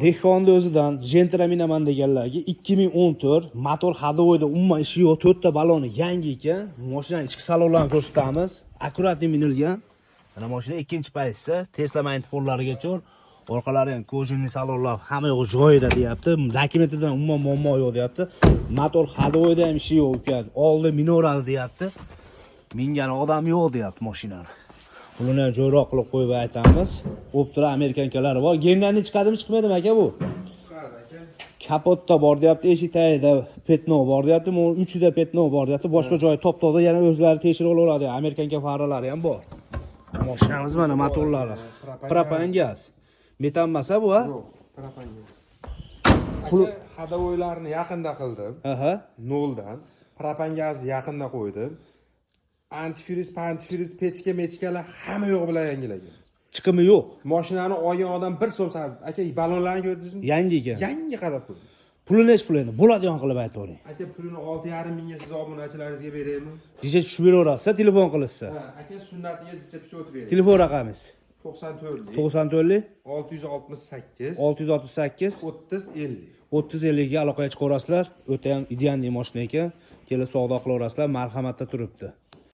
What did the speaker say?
Dehqonni o'zidan Gentra minaman deganlarga 2014 motor hadovoyda umuman ishi yo'q, 4 ta baloni yangi ekan. Mashinaning ichki salonlarini ko'rsatamiz. Akkuratli minilgan. Mana mashina ikkinchi paytsi, Tesla magnitofonlarigacha orqalari ham kojinli salonlar hamma yo'q joyida deyapti. Dokumentidan umuman muammo yo'q deyapti. Motor hadovoyda ham ishi yo'q ekan. Oldi minorali deyapti. Mingan odam yo'q deyapti mashinani. Buni ham joyroq qilib qo'yib aytamiz. Optra amerikankalari bor. Genlarni chiqadimi, chiqmaydimi aka bu? Chiqadi aka. Kapotda bor deyapti, eshik tagida petno bor deyapti, uchida petno bor deyapti. Boshqa joyi top-toza yana o'zlari tekshirib oladi. Amerikanka faralari ham bor. Mashinamiz mana motorlari. Propan gaz. Metan masa bu, ha? Yo'q, propan gaz. Aka, hadovoylarni yaqinda qildim. Aha. Noldan. Propan gazni yaqinda qo'ydim. Antifriz, pechka, mechkalar hamma yo'q bilan yangilagan. Chiqimi yo'q. Mashinani olgan odam 1 so'm sarf. Aka, ballonlarni ko'rdingizmi? Yangi ekan. Yangi qarab qo'ydim. Pulini nech pulini? Bo'ladigan qilib aytavering. Aka, pulini 6,5 mingga siz obunachilaringizga beraymi? Kecha tushib beraverasiz, telefon qilishsa. Ha, aka, sunnatiga jicha tushib beraymi? Telefon raqamingiz 94 94 668 668 30 50. 30-50 ga aloqaga chiqaverasizlar. O'ta ham idealniy mashina ekan. Kelib savdo qilaverasizlar, marhamatda turibdi.